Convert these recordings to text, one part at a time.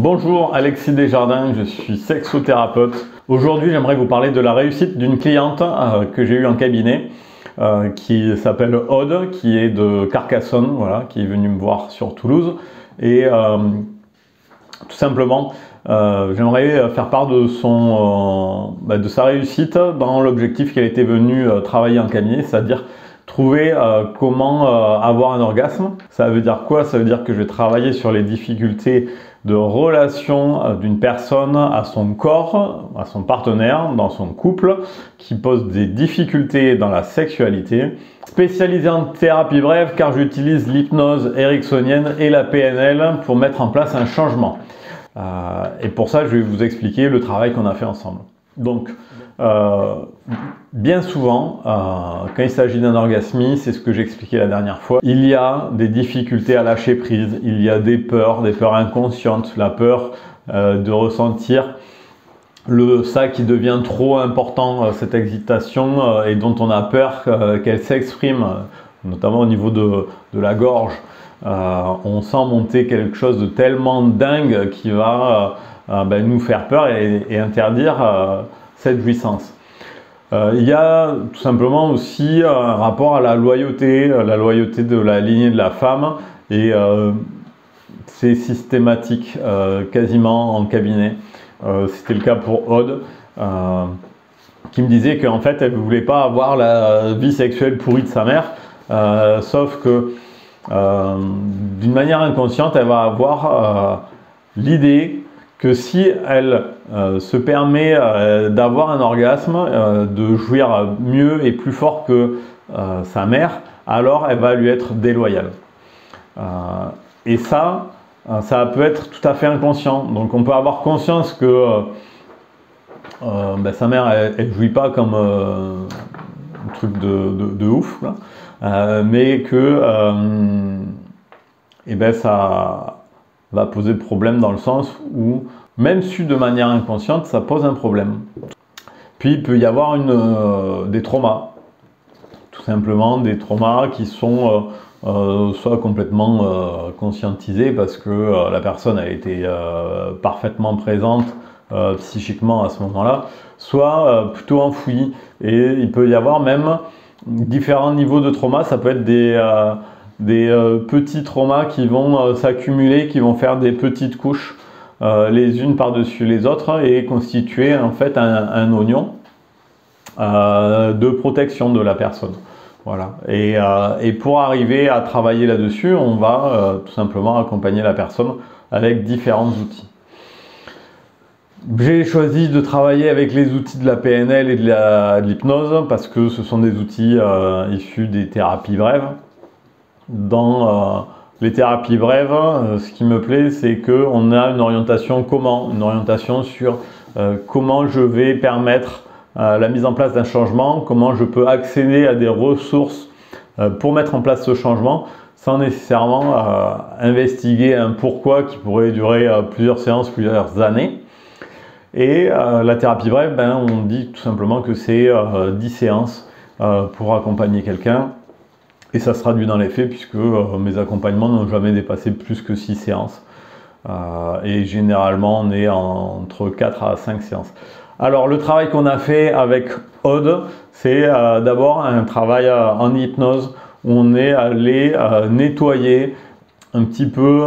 Bonjour, Alexis Desjardins, je suis sexothérapeute. Aujourd'hui, j'aimerais vous parler de la réussite d'une cliente que j'ai eue en cabinet qui s'appelle Aude, qui est de Carcassonne, voilà, qui est venue me voir sur Toulouse. Et tout simplement, j'aimerais faire part de, de sa réussite dans l'objectif qu'elle était venue travailler en cabinet, c'est-à-dire trouver comment avoir un orgasme. Ça veut dire quoi? Ça veut dire que je vais travailler sur les difficultés de relation d'une personne à son corps, à son partenaire, dans son couple, qui pose des difficultés dans la sexualité. Spécialisé en thérapie brève, car j'utilise l'hypnose ericksonienne et la PNL pour mettre en place un changement. Et pour ça, je vais vous expliquer le travail qu'on a fait ensemble. Donc, bien souvent, quand il s'agit d'un orgasme, c'est ce que j'expliquais la dernière fois, il y a des difficultés à lâcher prise, il y a des peurs inconscientes, la peur de ressentir ça qui devient trop important, cette excitation, et dont on a peur qu'elle s'exprime, notamment au niveau de la gorge. On sent monter quelque chose de tellement dingue qui va nous faire peur et interdire cette jouissance. Il y a tout simplement aussi un rapport à la loyauté de la lignée de la femme, et c'est systématique quasiment en cabinet. C'était le cas pour Aude, qui me disait qu'en fait elle ne voulait pas avoir la vie sexuelle pourrie de sa mère, sauf que d'une manière inconsciente elle va avoir l'idée que si elle se permet d'avoir un orgasme, de jouir mieux et plus fort que sa mère, alors elle va lui être déloyale. Et ça peut être tout à fait inconscient. Donc on peut avoir conscience que sa mère, elle jouit pas comme un truc de ouf, là, mais que ça va poser problème dans le sens où, même su de manière inconsciente, ça pose un problème. Puis il peut y avoir des traumas, tout simplement des traumas qui sont soit complètement conscientisés parce que la personne a été parfaitement présente psychiquement à ce moment-là, soit plutôt enfouis. Et il peut y avoir même différents niveaux de trauma. Ça peut être des petits traumas qui vont s'accumuler, qui vont faire des petites couches les unes par-dessus les autres et constituer en fait un oignon de protection de la personne. Voilà. Et pour arriver à travailler là-dessus, on va tout simplement accompagner la personne avec différents outils. J'ai choisi de travailler avec les outils de la PNL et de l'hypnose parce que ce sont des outils issus des thérapies brèves. Dans les thérapies brèves, ce qui me plaît, c'est qu'on a une orientation une orientation sur comment je vais permettre la mise en place d'un changement, comment je peux accéder à des ressources pour mettre en place ce changement sans nécessairement investiguer un pourquoi qui pourrait durer plusieurs séances, plusieurs années. Et la thérapie brève, on dit tout simplement que c'est 10 séances pour accompagner quelqu'un. Et ça se traduit dans les faits puisque mes accompagnements n'ont jamais dépassé plus que 6 séances. Et généralement, on est entre 4 à 5 séances. Alors, le travail qu'on a fait avec Aude, c'est d'abord un travail en hypnose où on est allé nettoyer un petit peu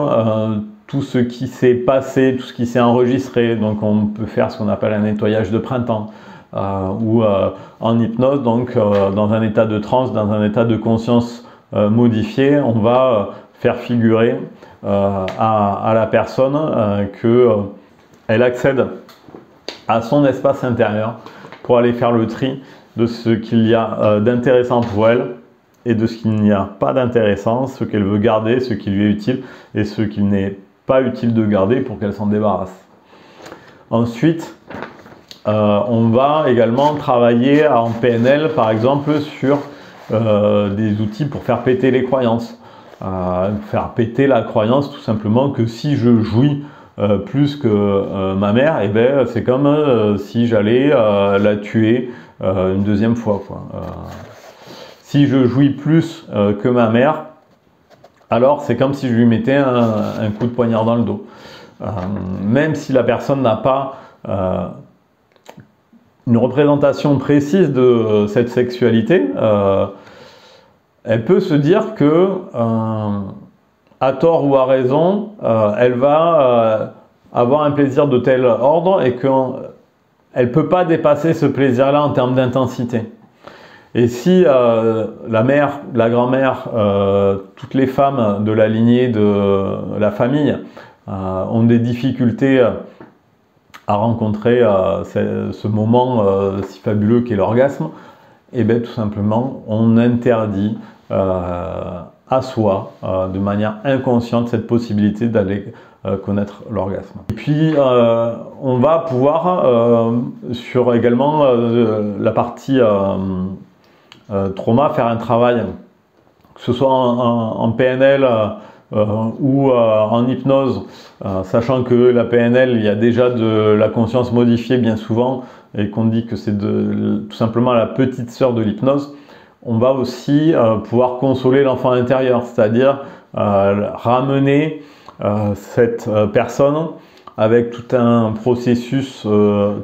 tout ce qui s'est passé, tout ce qui s'est enregistré. Donc, on peut faire ce qu'on appelle un nettoyage de printemps. Ou en hypnose, donc dans un état de transe, dans un état de conscience modifié, on va faire figurer à la personne qu'elle accède à son espace intérieur pour aller faire le tri de ce qu'il y a d'intéressant pour elle et de ce qu'il n'y a pas d'intéressant, ce qu'elle veut garder, ce qui lui est utile et ce qu'il n'est pas utile de garder pour qu'elle s'en débarrasse. Ensuite, on va également travailler en PNL, par exemple, sur des outils pour faire péter les croyances. Faire péter la croyance tout simplement que si je jouis plus que ma mère, c'est comme si j'allais la tuer une deuxième fois, quoi. Si je jouis plus que ma mère, alors c'est comme si je lui mettais un coup de poignard dans le dos. même si la personne n'a pas une représentation précise de cette sexualité, elle peut se dire que, à tort ou à raison, elle va avoir un plaisir de tel ordre et qu'elle ne peut pas dépasser ce plaisir-là en termes d'intensité. Et si la mère, la grand-mère, toutes les femmes de la lignée de la famille ont des difficultés à rencontrer ce moment si fabuleux qu'est l'orgasme, et bien tout simplement on interdit à soi de manière inconsciente cette possibilité d'aller connaître l'orgasme. Et puis on va pouvoir sur également la partie trauma faire un travail, que ce soit en PNL ou en hypnose, sachant que la PNL, il y a déjà de la conscience modifiée bien souvent, et qu'on dit que c'est tout simplement la petite sœur de l'hypnose. On va aussi pouvoir consoler l'enfant intérieur, c'est-à-dire ramener cette personne avec tout un processus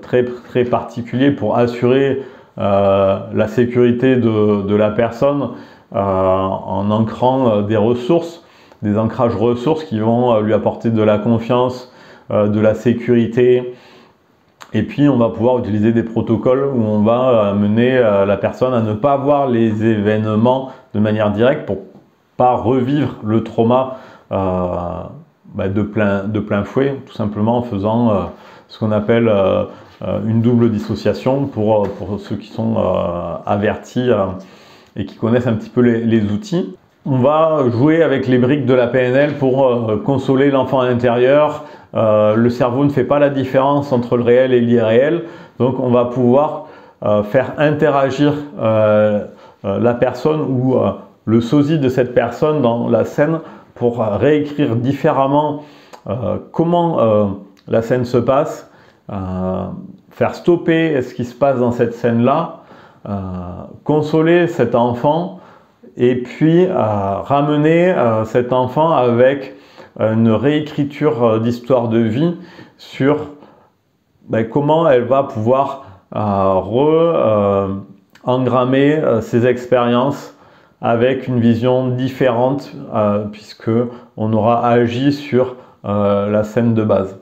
très particulier pour assurer la sécurité de la personne en ancrant des ressources, des ancrages ressources qui vont lui apporter de la confiance, de la sécurité. Et puis on va pouvoir utiliser des protocoles où on va amener la personne à ne pas voir les événements de manière directe pour pas revivre le trauma de plein fouet, tout simplement en faisant ce qu'on appelle une double dissociation pour ceux qui sont avertis et qui connaissent un petit peu les outils. On va jouer avec les briques de la PNL pour consoler l'enfant intérieur. Le cerveau ne fait pas la différence entre le réel et l'irréel, donc on va pouvoir faire interagir la personne ou le sosie de cette personne dans la scène pour réécrire différemment comment la scène se passe, faire stopper ce qui se passe dans cette scène-là, consoler cet enfant et puis ramener cet enfant avec une réécriture d'histoire de vie sur comment elle va pouvoir engrammer ses expériences avec une vision différente puisque on aura agi sur la scène de base.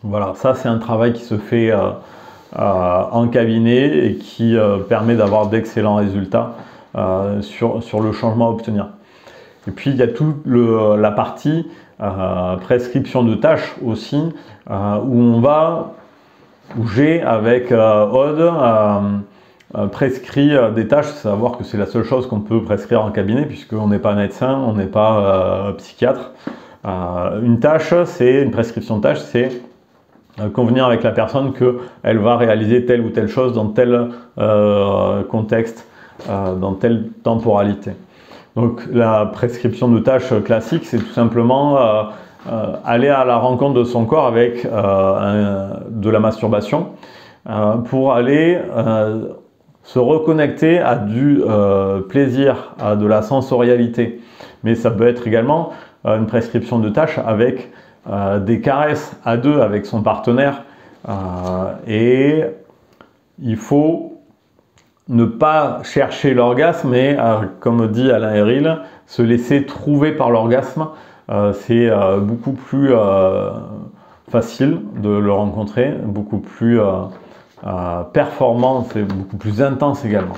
Voilà, ça c'est un travail qui se fait en cabinet et qui permet d'avoir d'excellents résultats sur le changement à obtenir. Et puis il y a toute la partie prescription de tâches aussi, où j'ai avec Aude prescrit des tâches, savoir que c'est la seule chose qu'on peut prescrire en cabinet puisqu'on n'est pas médecin, on n'est pas psychiatre. Une prescription de tâche, c'est convenir avec la personne qu'elle va réaliser telle ou telle chose dans tel contexte, dans telle temporalité. Donc la prescription de tâches classique, c'est tout simplement aller à la rencontre de son corps avec de la masturbation pour aller se reconnecter à du plaisir, à de la sensorialité. Mais ça peut être également une prescription de tâches avec des caresses à deux avec son partenaire. Et il faut ne pas chercher l'orgasme, mais comme dit Alain Héril, se laisser trouver par l'orgasme. C'est beaucoup plus facile de le rencontrer, beaucoup plus performant, c'est beaucoup plus intense également.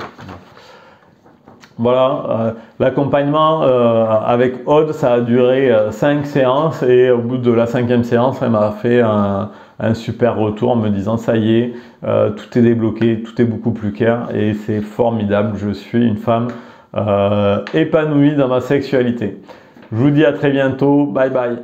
Voilà, l'accompagnement avec Aude, ça a duré 5 séances et au bout de la 5e séance, elle m'a fait un super retour en me disant ça y est, tout est débloqué, tout est beaucoup plus clair et c'est formidable, je suis une femme épanouie dans ma sexualité. Je vous dis à très bientôt, bye bye.